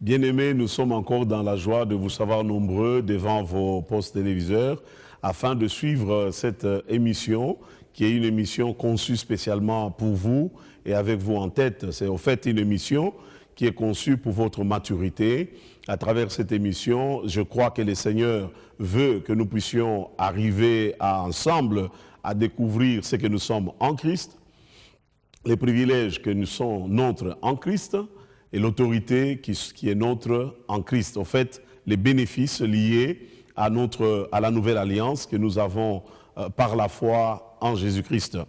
Bien-aimés, nous sommes encore dans la joie de vous savoir nombreux devant vos postes téléviseurs afin de suivre cette émission qui est une émission conçue spécialement pour vous et avec vous en tête. C'est au fait une émission qui est conçue pour votre maturité. À travers cette émission, je crois que le Seigneur veut que nous puissions arriver ensemble à découvrir ce que nous sommes en Christ, les privilèges que nous sommes nôtres en Christ et l'autorité qui est nôtre en Christ. En fait, les bénéfices liés à la nouvelle alliance que nous avons par la foi en Jésus-Christ.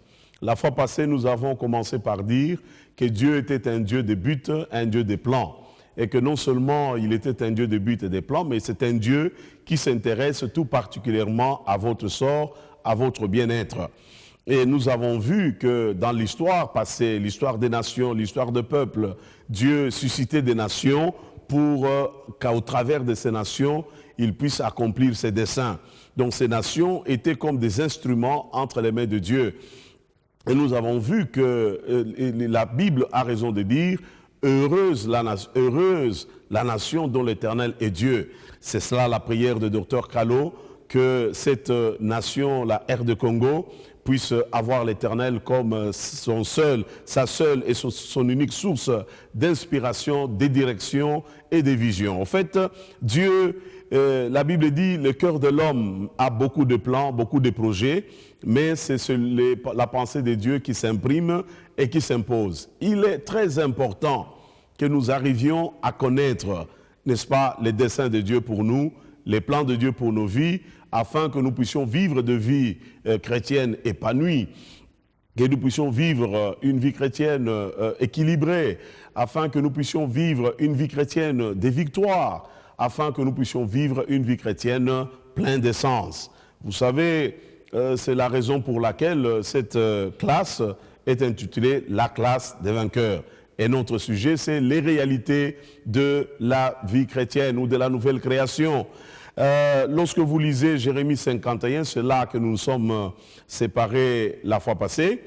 La fois passée, nous avons commencé par dire que Dieu était un Dieu de buts, un Dieu de plans. Et que non seulement il était un Dieu de buts et de plans, mais c'est un Dieu qui s'intéresse tout particulièrement à votre sort, à votre bien-être. Et nous avons vu que dans l'histoire passée, l'histoire des nations, l'histoire des peuples, Dieu suscitait des nations pour qu'au travers de ces nations, il puisse accomplir ses desseins. Donc ces nations étaient comme des instruments entre les mains de Dieu. Et nous avons vu que la Bible a raison de dire « Heureuse la nation dont l'Éternel est Dieu ». C'est cela la prière de Dr Callot, que cette nation, la RD Congo, puisse avoir l'Éternel comme sa seule et son unique source d'inspiration, de direction et de vision. En fait, Dieu, la Bible dit, le cœur de l'homme a beaucoup de plans, beaucoup de projets, mais c'est la pensée de Dieu qui s'imprime et qui s'impose. Il est très important que nous arrivions à connaître, n'est-ce pas, les desseins de Dieu pour nous, les plans de Dieu pour nos vies, afin que nous puissions vivre de vie chrétienne épanouie, que nous puissions vivre une vie chrétienne équilibrée, afin que nous puissions vivre une vie chrétienne de victoire, afin que nous puissions vivre une vie chrétienne pleine d'essence. Vous savez, c'est la raison pour laquelle cette classe est intitulée « La classe des vainqueurs ». Et notre sujet, c'est les réalités de la vie chrétienne ou de la nouvelle création. Lorsque vous lisez Jérémie 51, c'est là que nous nous sommes séparés la fois passée,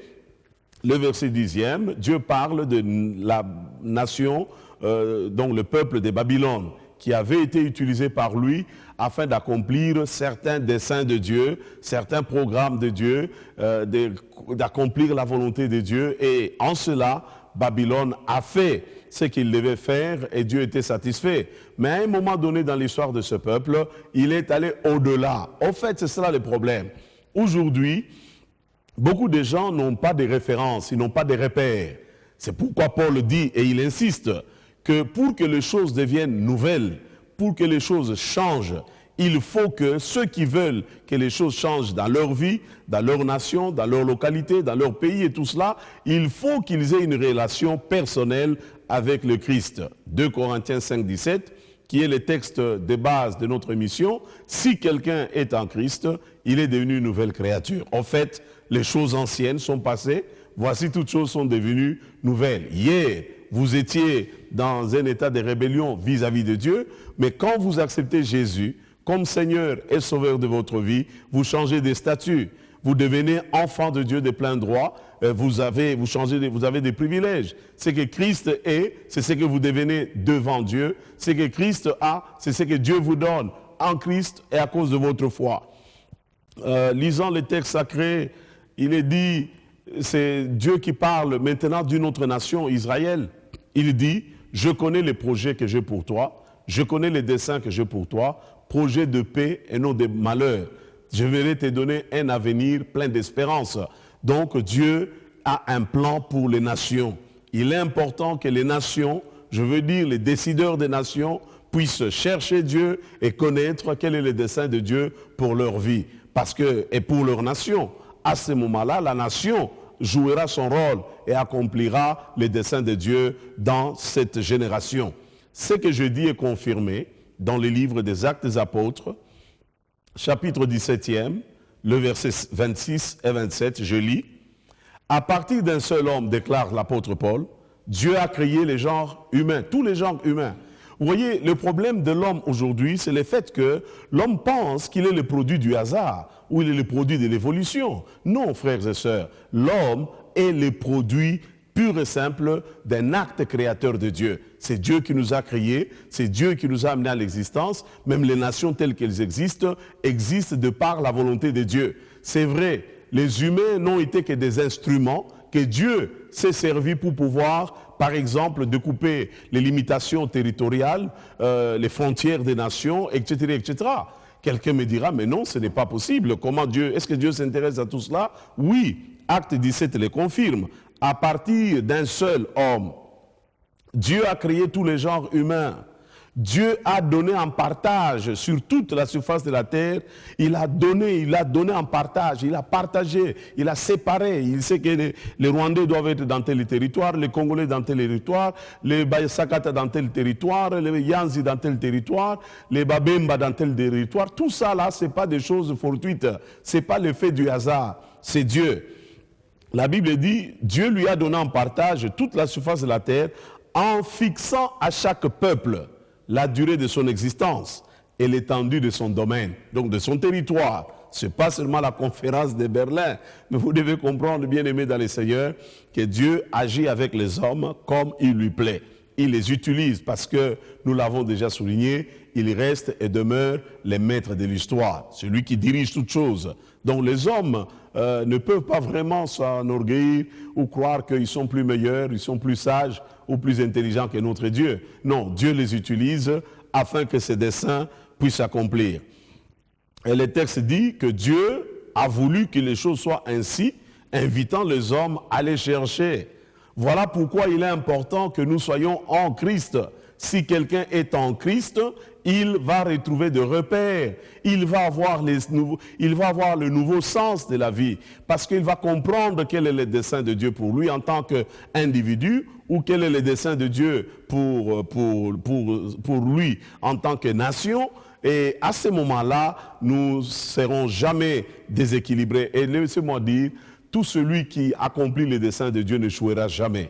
le verset 10e, Dieu parle de la nation, donc le peuple de Babylone, qui avait été utilisé par lui afin d'accomplir certains desseins de Dieu, certains programmes de Dieu, d'accomplir la volonté de Dieu. Et en cela, Babylone a fait ce qu'il devait faire et Dieu était satisfait. Mais à un moment donné dans l'histoire de ce peuple, il est allé au-delà. En fait, c'est cela le problème. Aujourd'hui, beaucoup de gens n'ont pas de références, ils n'ont pas de repères. C'est pourquoi Paul dit, et il insiste, que pour que les choses deviennent nouvelles, pour que les choses changent, il faut que ceux qui veulent que les choses changent dans leur vie, dans leur nation, dans leur localité, dans leur pays et tout cela, il faut qu'ils aient une relation personnelle avec le Christ. 2 Corinthiens 5, 17, qui est le texte de base de notre mission. Si quelqu'un est en Christ, il est devenu une nouvelle créature. En fait, les choses anciennes sont passées, voici toutes choses sont devenues nouvelles. Hier, vous étiez dans un état de rébellion vis-à-vis de Dieu, mais quand vous acceptez Jésus comme Seigneur et Sauveur de votre vie, vous changez de statut. Vous devenez enfant de Dieu de plein droit, vous avez des privilèges. Ce que Christ est, c'est ce que vous devenez devant Dieu. Ce que Christ a, c'est ce que Dieu vous donne en Christ et à cause de votre foi. Lisant les textes sacrés, il est dit, c'est Dieu qui parle maintenant d'une autre nation, Israël. Il dit, je connais les projets que j'ai pour toi, je connais les desseins que j'ai pour toi, projet de paix et non de malheur. Je vais te donner un avenir plein d'espérance. Donc Dieu a un plan pour les nations. Il est important que les nations, je veux dire les décideurs des nations, puissent chercher Dieu et connaître quel est le dessein de Dieu pour leur vie. Et pour leur nation. À ce moment-là, la nation jouera son rôle et accomplira les desseins de Dieu dans cette génération. Ce que je dis est confirmé dans le livre des Actes des Apôtres, chapitre 17e, le verset 26 et 27, je lis. « À partir d'un seul homme, déclare l'apôtre Paul, Dieu a créé les genres humains, tous les genres humains. » Vous voyez, le problème de l'homme aujourd'hui, c'est le fait que l'homme pense qu'il est le produit du hasard ou il est le produit de l'évolution. Non, frères et sœurs, l'homme est le produit pur et simple d'un acte créateur de Dieu. C'est Dieu qui nous a créés, c'est Dieu qui nous a amenés à l'existence. Même les nations telles qu'elles existent de par la volonté de Dieu. C'est vrai, les humains n'ont été que des instruments que Dieu s'est servi pour pouvoir, par exemple, découper les limitations territoriales, les frontières des nations, etc., etc. Quelqu'un me dira, mais non, ce n'est pas possible. Est-ce que Dieu s'intéresse à tout cela? Oui, Acte 17 le confirme. À partir d'un seul homme, Dieu a créé tous les genres humains. Dieu a donné en partage sur toute la surface de la terre. Il a donné en partage, il a partagé, il a séparé. Il sait que les Rwandais doivent être dans tel territoire, les Congolais dans tel territoire, les Bayasakata dans tel territoire, les Yanzi dans tel territoire, les Babemba dans tel territoire. Tout ça là, ce n'est pas des choses fortuites, ce n'est pas l'effet du hasard, c'est Dieu. La Bible dit, Dieu lui a donné en partage toute la surface de la terre en fixant à chaque peuple la durée de son existence et l'étendue de son domaine, donc de son territoire. Ce n'est pas seulement la conférence de Berlin, mais vous devez comprendre, bien-aimés dans les Seigneurs, que Dieu agit avec les hommes comme il lui plaît. Il les utilise parce que, nous l'avons déjà souligné, il reste et demeure les maîtres de l'histoire, celui qui dirige toutes choses. Donc les hommes ne peuvent pas vraiment s'enorgueillir ou croire qu'ils sont plus meilleurs, ils sont plus sages ou plus intelligents que notre Dieu. Non, Dieu les utilise afin que ses desseins puissent s'accomplir. Et le texte dit que Dieu a voulu que les choses soient ainsi, invitant les hommes à les chercher. Voilà pourquoi il est important que nous soyons en Christ. Si quelqu'un est en Christ, il va retrouver des repères, il va avoir le nouveau sens de la vie, parce qu'il va comprendre quel est le dessein de Dieu pour lui en tant qu'individu, ou quel est le dessein de Dieu pour lui en tant que nation. Et à ce moment-là, nous ne serons jamais déséquilibrés. Et laissez-moi dire, tout celui qui accomplit les desseins de Dieu n'échouera jamais.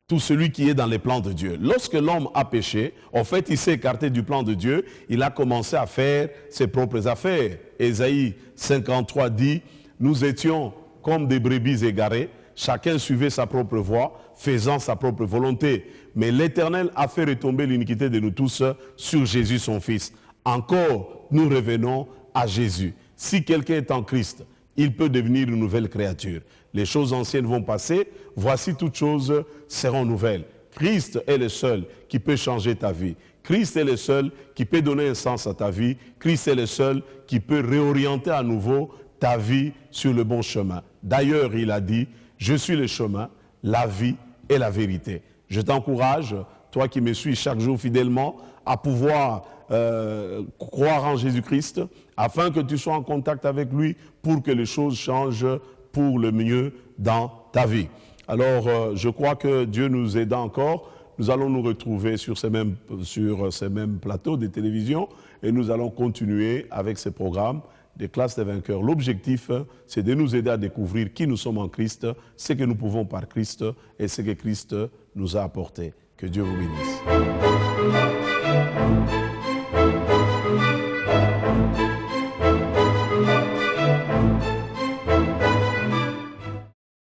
Tout celui qui est dans les plans de Dieu. Lorsque l'homme a péché, en fait, il s'est écarté du plan de Dieu, il a commencé à faire ses propres affaires. Ésaïe 53 dit, « Nous étions comme des brebis égarées, chacun suivait sa propre voie, faisant sa propre volonté. Mais l'Éternel a fait retomber l'iniquité de nous tous sur Jésus son Fils. » Encore, nous revenons à Jésus. Si quelqu'un est en Christ, il peut devenir une nouvelle créature. Les choses anciennes vont passer, voici toutes choses seront nouvelles. Christ est le seul qui peut changer ta vie. Christ est le seul qui peut donner un sens à ta vie. Christ est le seul qui peut réorienter à nouveau ta vie sur le bon chemin. D'ailleurs, il a dit, je suis le chemin, la vie et la vérité. Je t'encourage, toi qui me suis chaque jour fidèlement, à pouvoir croire en Jésus-Christ, afin que tu sois en contact avec lui pour que les choses changent pour le mieux dans ta vie. Alors, je crois que Dieu nous aide encore. Nous allons nous retrouver sur ces mêmes plateaux de télévision et nous allons continuer avec ces programmes des classes des vainqueurs. L'objectif, c'est de nous aider à découvrir qui nous sommes en Christ, ce que nous pouvons par Christ et ce que Christ nous a apporté. Que Dieu vous bénisse.